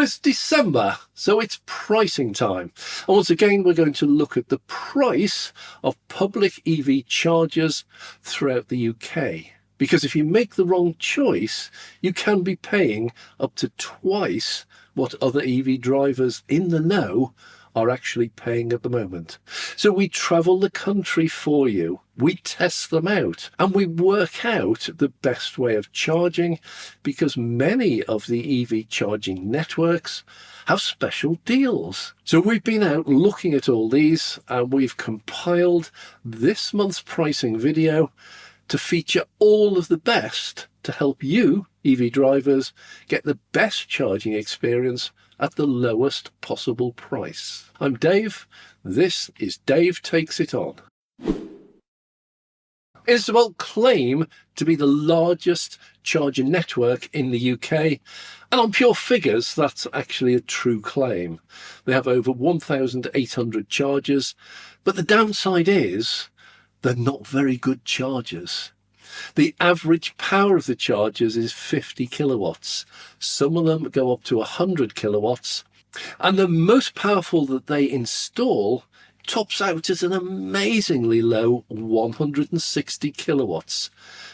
So it's December, so it's pricing time. And once again, we're going to look at the price of public EV chargers throughout the UK. Because if you make the wrong choice, you can be paying up to twice what other EV drivers in the know are actually paying at the moment. So we travel the country for you, we test them out, and we work out the best way of charging, because many of the EV charging networks have special deals. So we've been out looking at all these, and we've compiled this month's pricing video to feature all of the best to help you, EV drivers, get the best charging experience at the lowest possible price. I'm Dave. This is Dave Takes It On. Instavolt claim to be the largest charger network in the UK, and on pure figures, that's actually a true claim. They have over 1,800 chargers, but the downside is they're not very good chargers. The average power of the chargers is 50 kilowatts. Some of them go up to 100 kilowatts. And the most powerful that they install tops out at an amazingly low 160 kilowatts.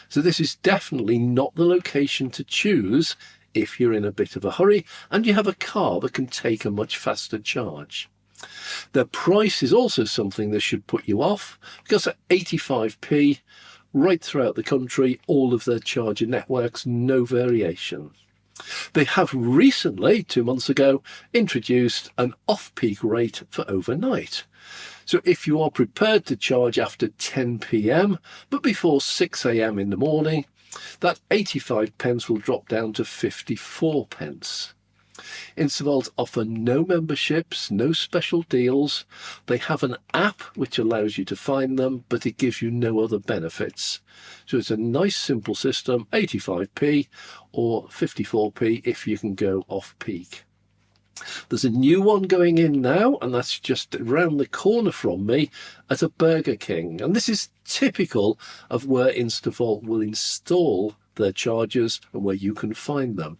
So this is definitely not the location to choose if you're in a bit of a hurry and you have a car that can take a much faster charge. Their price is also something that should put you off, because at 85p, right throughout the country, all of their charger networks, no variation. They have recently, 2 months ago, introduced an off-peak rate for overnight. So if you are prepared to charge after 10 p.m, but before 6 a.m. in the morning, that 85 pence will drop down to 54 pence. Instavolt offer no memberships, no special deals. They have an app which allows you to find them, but it gives you no other benefits. So it's a nice simple system, 85p or 54p if you can go off peak. There's a new one going in now, and that's just around the corner from me at a Burger King. And this is typical of where Instavolt will install their chargers and where you can find them.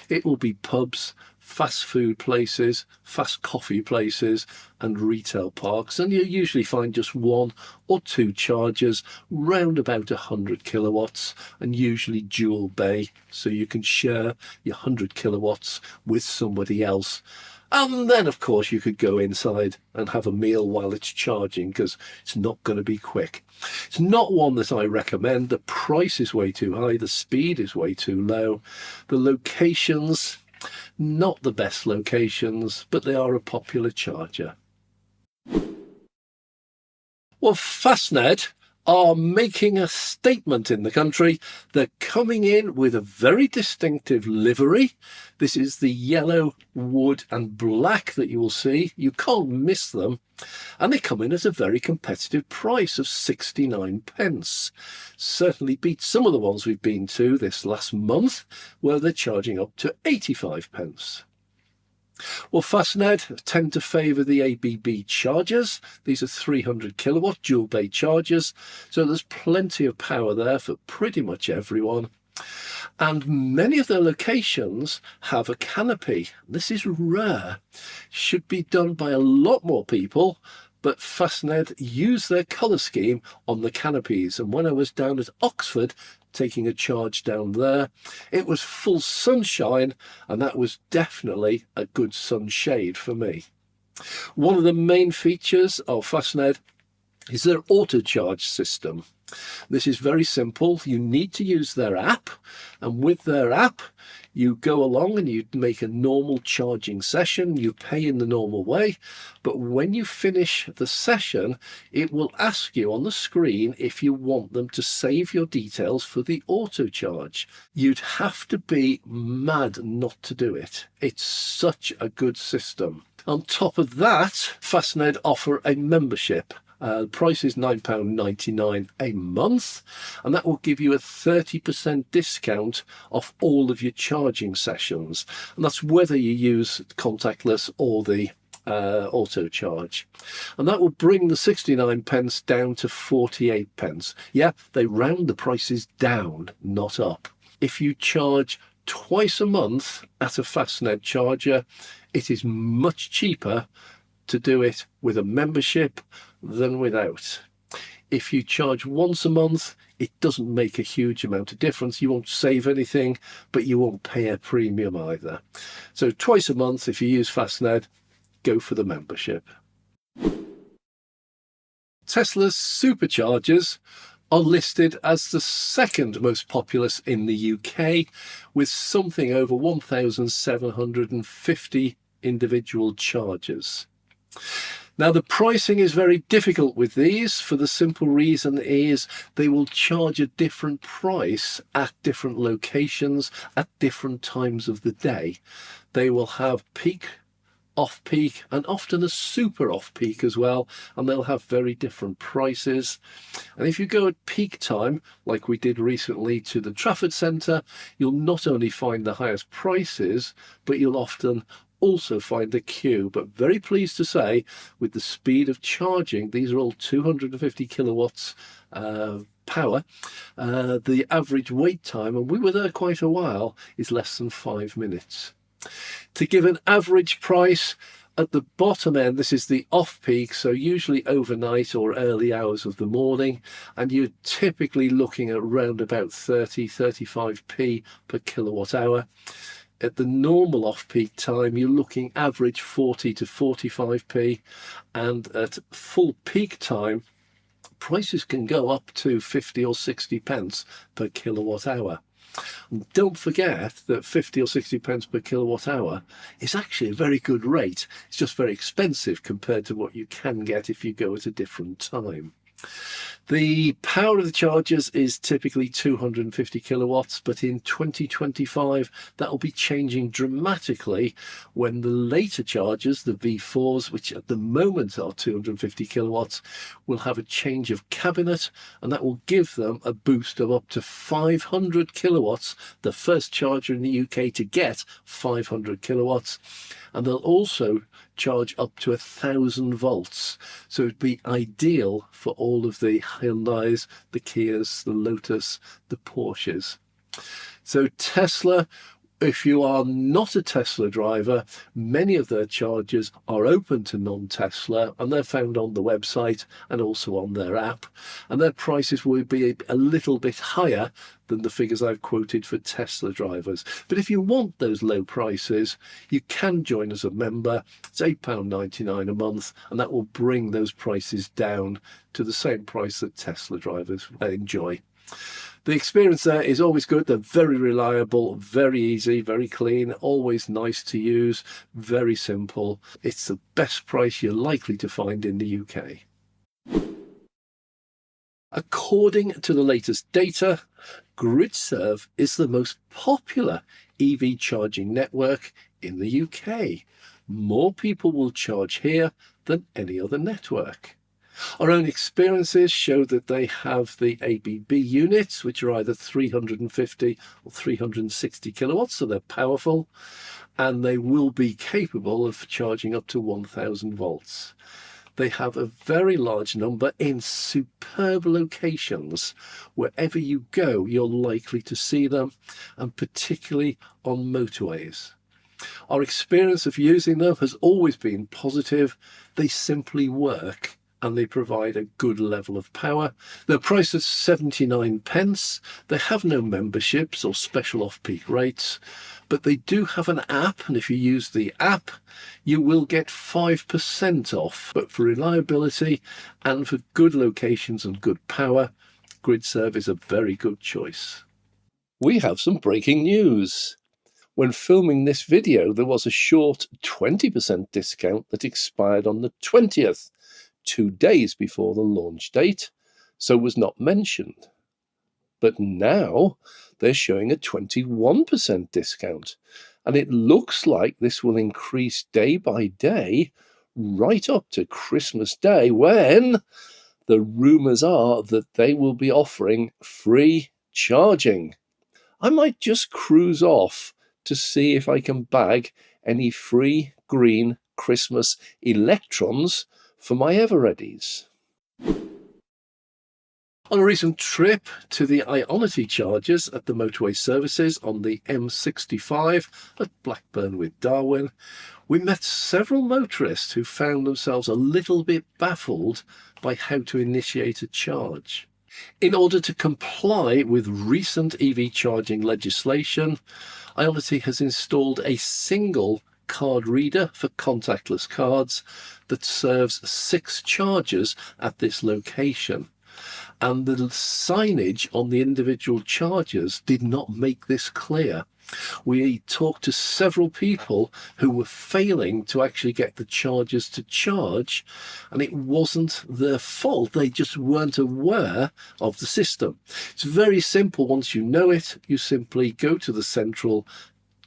It will be pubs, fast food places, fast coffee places and retail parks, and you'll usually find just 1 or 2 chargers round about 100 kilowatts and usually dual bay, so you can share your 100 kilowatts with somebody else. And then of course you could go inside and have a meal while it's charging, because it's not going to be quick. It's not one that I recommend. The price is way too high, the speed is way too low, the locations, not the best locations, but they are a popular charger. Well, Fastned are making a statement in the country. They're coming in with a very distinctive livery. This is the yellow, wood and black that you will see. You can't miss them. And they come in at a very competitive price of 69 pence. Certainly beats some of the ones we've been to this last month, where they're charging up to 85 pence. Well, Fastned tend to favour the ABB chargers. These are 300 kilowatt dual bay chargers, so there's plenty of power there for pretty much everyone. And many of their locations have a canopy. This is rare. Should be done by a lot more people, but Fastned use their colour scheme on the canopies. And when I was down at Oxford taking a charge down there, it was full sunshine, and that was definitely a good sunshade for me. One of the main features of Fastned is their auto charge system. This is very simple. You need to use their app, and with their app you go along and you make a normal charging session. You pay in the normal way, but when you finish the session, it will ask you on the screen if you want them to save your details for the auto charge. You'd have to be mad not to do it. It's such a good system. On top of that, Fastned offer a membership. The price is £9.99 a month, and that will give you a 30% discount off all of your charging sessions. And that's whether you use contactless or the auto charge. And that will bring the 69 pence down to 48 pence. Yeah, they round the prices down, not up. If you charge twice a month at a Fastned charger, it is much cheaper to do it with a membership than without. If you charge once a month, it doesn't make a huge amount of difference. You won't save anything, but you won't pay a premium either. So twice a month, if you use Fastned, go for the membership. Tesla's superchargers are listed as the second most populous in the UK, with something over 1,750 individual chargers. Now, the pricing is very difficult with these for the simple reason is they will charge a different price at different locations at different times of the day. They will have peak, off-peak, and often a super off-peak as well, and they'll have very different prices. And if you go at peak time, like we did recently to the Trafford Centre, you'll not only find the highest prices, but you'll often also find a queue. But very pleased to say, with the speed of charging, these are all 250 kilowatts power, the average wait time, and we were there quite a while, is less than 5 minutes. To give an average price, at the bottom end, this is the off-peak, so usually overnight or early hours of the morning, and you're typically looking at around about 35p per kilowatt hour. At the normal off-peak time, you're looking average 40 to 45p, and at full peak time, prices can go up to 50 or 60 pence per kilowatt hour. And don't forget that 50 or 60 pence per kilowatt hour is actually a very good rate. It's just very expensive compared to what you can get if you go at a different time. The power of the chargers is typically 250 kilowatts, but in 2025 that will be changing dramatically when the later chargers, the V4s, which at the moment are 250 kilowatts, will have a change of cabinet, and that will give them a boost of up to 500 kilowatts, the first charger in the UK to get 500 kilowatts. And they'll also charge up to 1,000 volts. So it'd be ideal for all of the Hyundais, the Kias, the Lotus, the Porsches. So Tesla, if you are not a Tesla driver, many of their chargers are open to non-Tesla, and they're found on the website and also on their app, and their prices will be a little bit higher than the figures I've quoted for Tesla drivers. But if you want those low prices, you can join as a member. It's £8.99 a month, and that will bring those prices down to the same price that Tesla drivers enjoy. The experience there is always good. They're very reliable, very easy, very clean, always nice to use, very simple. It's the best price you're likely to find in the UK. According to the latest data, Gridserve is the most popular EV charging network in the UK. More people will charge here than any other network. Our own experiences show that they have the ABB units, which are either 350 or 360 kilowatts, so they're powerful, and they will be capable of charging up to 1,000 volts. They have a very large number in superb locations. Wherever you go, you're likely to see them, and particularly on motorways. Our experience of using them has always been positive. They simply work, and they provide a good level of power. They're priced at 79 pence. They have no memberships or special off-peak rates, but they do have an app, and if you use the app, you will get 5% off. But for reliability and for good locations and good power, Gridserve is a very good choice. We have some breaking news. When filming this video, there was a short 20% discount that expired on the 20th. 2 days before the launch date, so was not mentioned. But now they're showing a 21% discount, and it looks like this will increase day by day right up to Christmas Day, when the rumours are that they will be offering free charging. I might just cruise off to see if I can bag any free green Christmas electrons for my Ever-Readies. On a recent trip to the Ionity chargers at the motorway services on the M65 at Blackburn with Darwin, we met several motorists who found themselves a little bit baffled by how to initiate a charge. In order to comply with recent EV charging legislation, Ionity has installed a single card reader for contactless cards that serves 6 chargers at this location. And the signage on the individual chargers did not make this clear. We talked to several people who were failing to actually get the chargers to charge, and it wasn't their fault. They just weren't aware of the system. It's very simple. Once you know it, you simply go to the central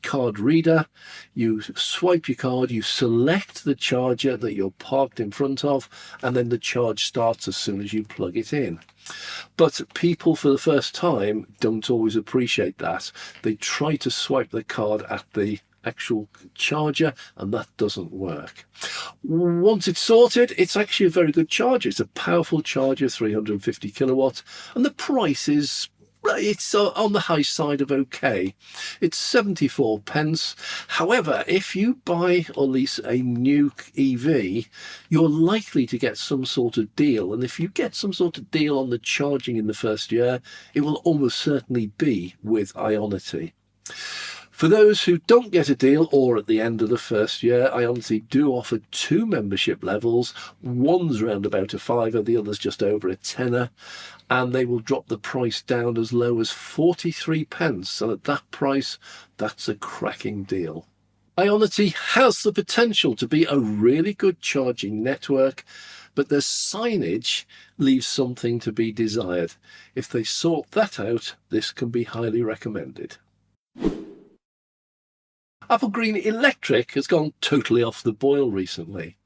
card reader, you swipe your card, you select the charger that you're parked in front of, and then the charge starts as soon as you plug it in. But people for the first time don't always appreciate that. They try to swipe the card at the actual charger, and that doesn't work. Once it's sorted, it's actually a very good charger. It's a powerful charger, 350 kilowatts, and the price is on the high side of okay. It's 74 pence. However, if you buy or lease a new EV, you're likely to get some sort of deal. And if you get some sort of deal on the charging in the first year, it will almost certainly be with Ionity. For those who don't get a deal or at the end of the first year, Ionity do offer 2 membership levels. One's around about a £5, the other's just over a tenner, and they will drop the price down as low as 43 pence. And at that price, that's a cracking deal. Ionity has the potential to be a really good charging network, but their signage leaves something to be desired. If they sort that out, this can be highly recommended. Applegreen Electric has gone totally off the boil recently.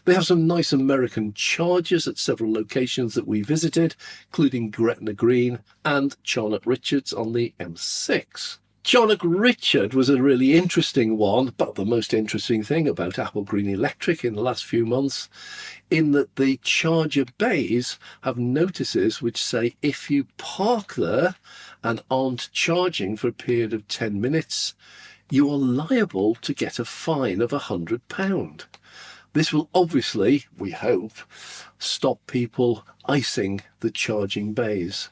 They have some nice American chargers at several locations that we visited, including Gretna Green and Charnock Richards on the M6. Charnock Richard was a really interesting one, but the most interesting thing about Applegreen Electric in the last few months, in that the charger bays have notices which say if you park there and aren't charging for a period of 10 minutes, you are liable to get a fine of £100. This will obviously, we hope, stop people icing the charging bays.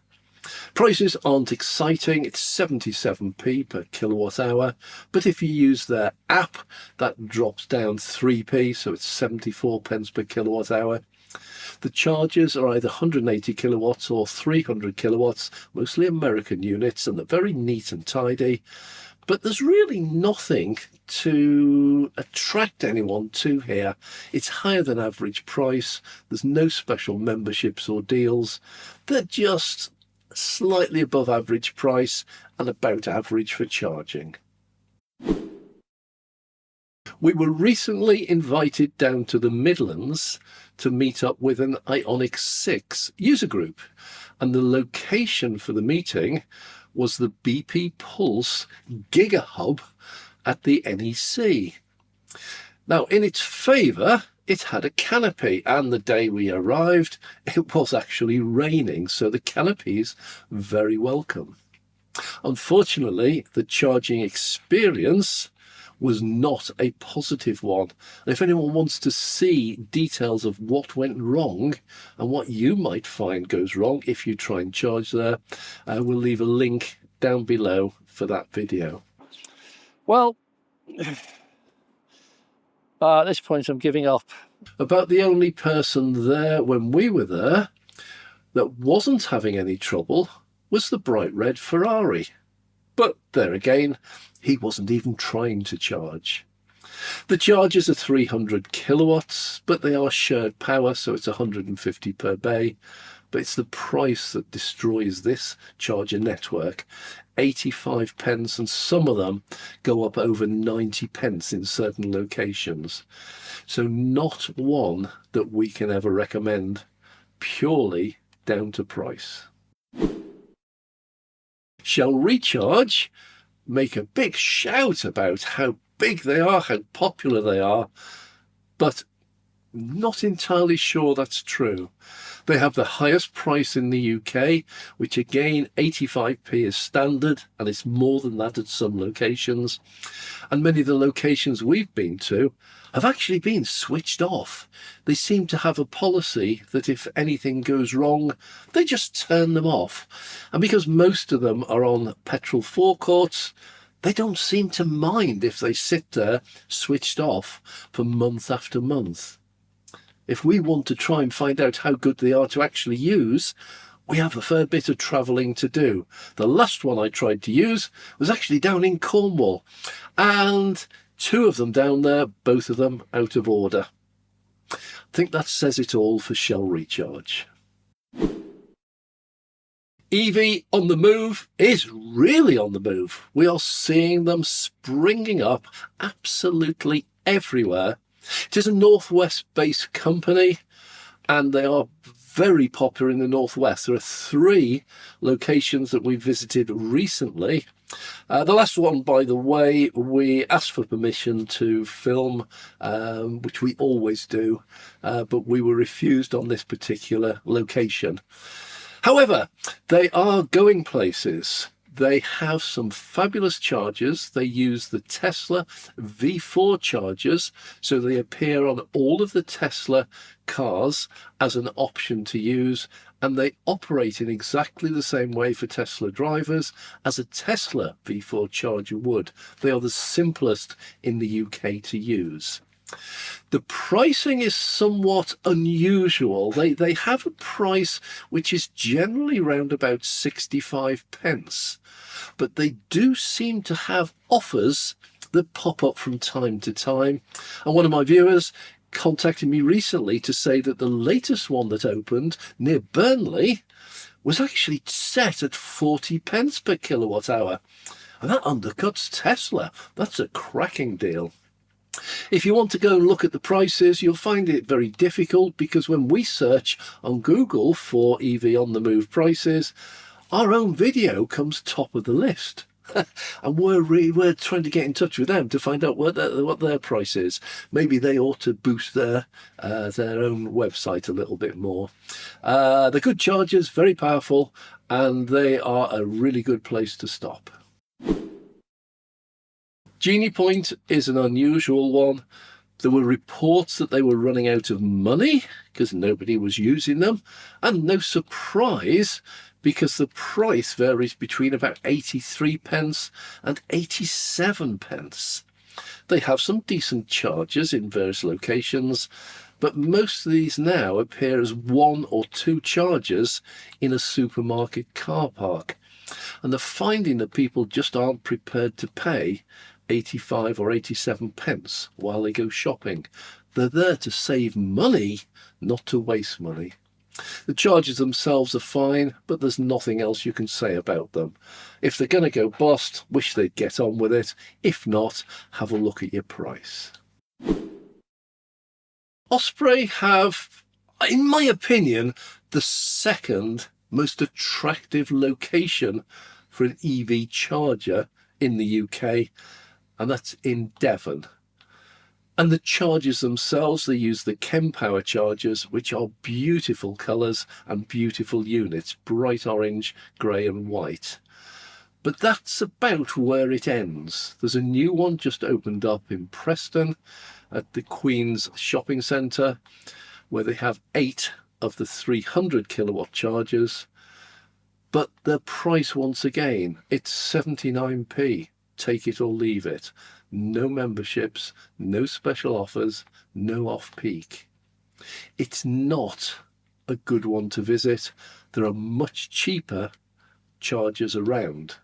Prices aren't exciting. It's 77p per kilowatt hour, but if you use their app, that drops down 3p, so it's 74 pence per kilowatt hour. The chargers are either 180 kilowatts or 300 kilowatts, mostly American units, and they're very neat and tidy. But there's really nothing to attract anyone to here. It's higher than average price. There's no special memberships or deals. They're just slightly above average price and about average for charging. We were recently invited down to the Midlands to meet up with an Ioniq 6 user group, and the location for the meeting was the BP Pulse Giga Hub at the NEC. Now, in its favour, it had a canopy, and the day we arrived, it was actually raining, so the canopy's very welcome. Unfortunately, the charging experience was not a positive one. And if anyone wants to see details of what went wrong and what you might find goes wrong if you try and charge there, we'll leave a link down below for that video. Well, at this point I'm giving up. About the only person there when we were there that wasn't having any trouble was the bright red Ferrari. But there again, he wasn't even trying to charge. The chargers are 300 kilowatts, but they are shared power, so it's 150 per bay. But it's the price that destroys this charger network. 85 pence, and some of them go up over 90 pence in certain locations. So not one that we can ever recommend, purely down to price. Shell Recharge make a big shout about how big they are, how popular they are, but Not entirely sure that's true. They have the highest price in the UK, which again 85p is standard, and it's more than that at some locations. And many of the locations we've been to have actually been switched off. They seem to have a policy that if anything goes wrong, they just turn them off. And because most of them are on petrol forecourts, they don't seem to mind if they sit there switched off for month after month. If we want to try and find out how good they are to actually use, we have a fair bit of travelling to do. The last one I tried to use was actually down in Cornwall, and 2 of them down there, both of them out of order. I think that says it all for Shell Recharge. EV on the move is really on the move. We are seeing them springing up absolutely everywhere. It is a Northwest-based company, and they are very popular in the Northwest. There are 3 locations that we visited recently. The last one, by the way, we asked for permission to film, which we always do, but we were refused on this particular location. However, they are going places. They have some fabulous chargers. They use the Tesla V4 chargers, so they appear on all of the Tesla cars as an option to use, and they operate in exactly the same way for Tesla drivers as a Tesla V4 charger would. They are the simplest in the UK to use. The pricing is somewhat unusual. They have a price which is generally around about 65 pence, but they do seem to have offers that pop up from time to time. And one of my viewers contacted me recently to say that the latest one that opened near Burnley was actually set at 40 pence per kilowatt hour. And that undercuts Tesla. That's a cracking deal. If you want to go and look at the prices, you'll find it very difficult, because when we search on Google for EV on the move prices, our own video comes top of the list. And we're trying to get in touch with them to find out what their price is. Maybe they ought to boost their own website a little bit more. They're good chargers, very powerful, and they are a really good place to stop. GeniePoint is an unusual one. There were reports that they were running out of money because nobody was using them, and no surprise, because the price varies between about 83 pence and 87 pence. They have some decent chargers in various locations, but most of these now appear as 1 or 2 chargers in a supermarket car park, and they're finding that people just aren't prepared to pay 85 or 87 pence while they go shopping. They're there to save money, not to waste money. The chargers themselves are fine, but there's nothing else you can say about them. If they're going to go bust, wish they'd get on with it. If not, have a look at your price. Osprey have, in my opinion, the second most attractive location for an EV charger in the UK, and that's in Devon. And the chargers themselves, they use the Kempower chargers, which are beautiful colours and beautiful units, bright orange, grey and white. But that's about where it ends. There's a new one just opened up in Preston at the Queen's Shopping Centre, where they have 8 of the 300 kilowatt chargers. But the price, once again, it's 79p. Take it or leave it. No memberships, no special offers, no off-peak. It's not a good one to visit. There are much cheaper chargers around.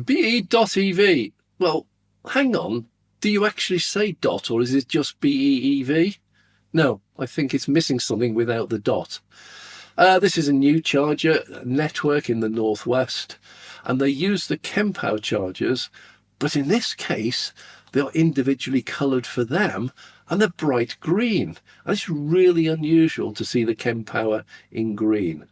BE.EV. Well, hang on. Do you actually say dot, or is it just BE.EV? No, I think it's missing something without the dot. This is a new charger network in the Northwest, and they use the Kempower chargers, but in this case they are individually coloured for them, and they're bright green. And it's really unusual to see the Kempower in green.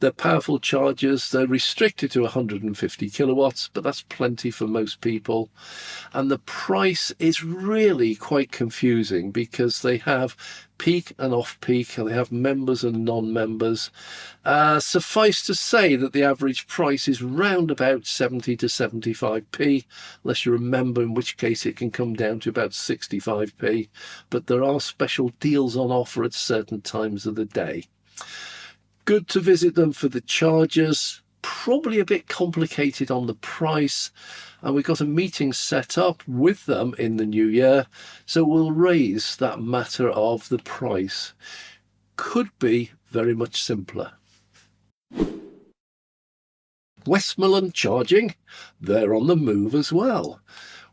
They're powerful chargers. They're restricted to 150 kilowatts, but that's plenty for most people. And the price is really quite confusing because they have peak and off-peak, and they have members and non-members. Suffice to say that the average price is round about 70 to 75p, unless you remember, in which case it can come down to about 65p. But there are special deals on offer at certain times of the day. Good to visit them for the chargers, probably a bit complicated on the price, and we've got a meeting set up with them in the new year, so we'll raise that matter of the price. Could be very much simpler. Westmorland charging, they're on the move as well.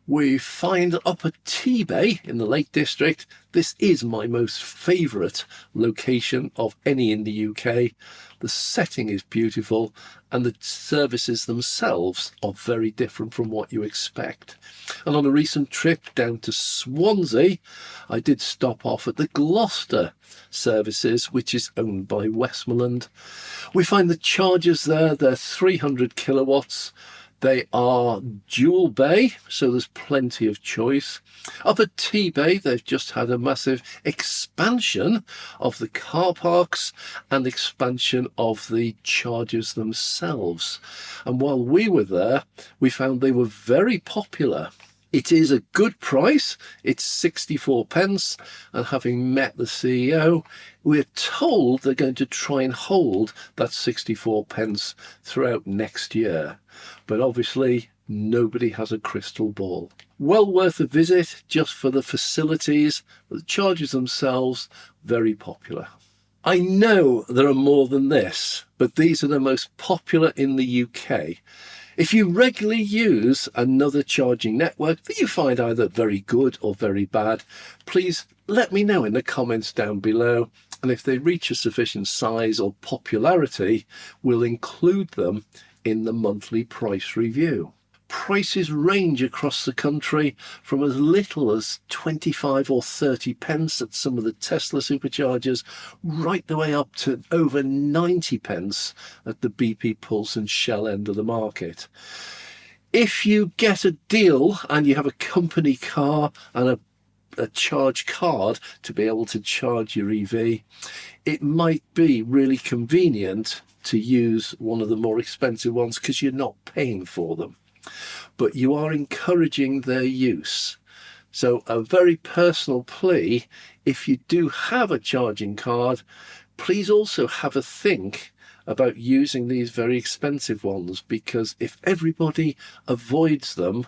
We find up at T-Bay in the Lake District. This is my most favourite location of any in the UK. The setting is beautiful and the services themselves are very different from what you expect. And on a recent trip down to Swansea, I did stop off at the Gloucester services, which is owned by Westmorland. We find the chargers there, they're 300 kilowatts. They are dual bay, so there's plenty of choice. Up at T-Bay, they've just had a massive expansion of the car parks and expansion of the chargers themselves. And while we were there, we found they were very popular. It is a good price. It's 64 pence. And having met the CEO, we're told they're going to try and hold that 64 pence throughout next year. But obviously, nobody has a crystal ball. Well worth a visit just for the facilities. The chargers themselves, very popular. I know there are more than this, but these are the most popular in the UK. If you regularly use another charging network that you find either very good or very bad, please let me know in the comments down below. And if they reach a sufficient size or popularity, we'll include them in the monthly price review. Prices range across the country from as little as 25 or 30 pence at some of the Tesla superchargers, right the way up to over 90 pence at the BP Pulse and Shell end of the market. If you get a deal and you have a company car and a charge card to be able to charge your EV, it might be really convenient to use one of the more expensive ones because you're not paying for them, but you are encouraging their use. So a very personal plea, if you do have a charging card, please also have a think about using these very expensive ones, because if everybody avoids them,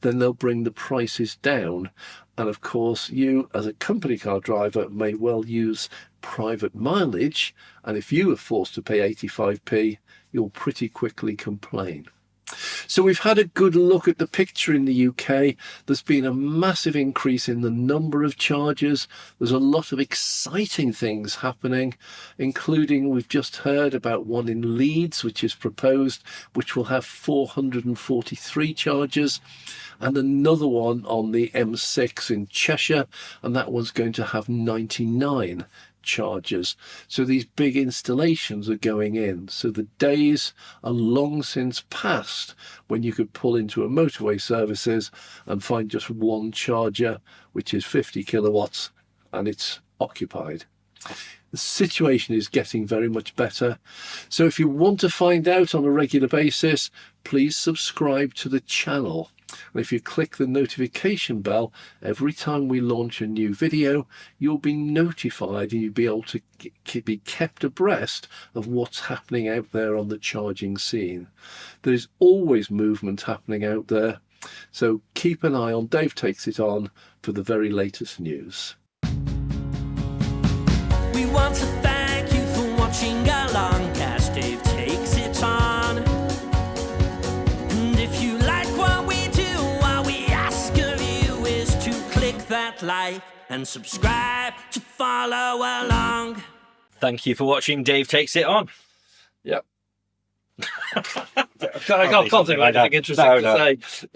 then they'll bring the prices down. And of course, you as a company car driver may well use private mileage, and if you are forced to pay 85p, you'll pretty quickly complain. So we've had a good look at the picture in the UK. There's been a massive increase in the number of chargers. There's a lot of exciting things happening, including we've just heard about one in Leeds, which is proposed, which will have 443 chargers, and another one on the M6 in Cheshire, and that one's going to have 99 chargers. So these big installations are going in. So the days are long since past when you could pull into a motorway services and find just one charger, which is 50 kilowatts, and it's occupied. The situation is getting very much better. So if you want to find out on a regular basis, please subscribe to the channel. And if you click the notification bell, every time we launch a new video, you'll be notified and you'll be able to be kept abreast of what's happening out there on the charging scene. There is always movement happening out there. So keep an eye on Dave Takes It On for the very latest news. We want to thank you for watching along as Dave Takes It On. And if you like what we do, all we ask of you is to click that like and subscribe to follow along. Thank you for watching Dave Takes It On. Yep. I can't think of anything interesting to say.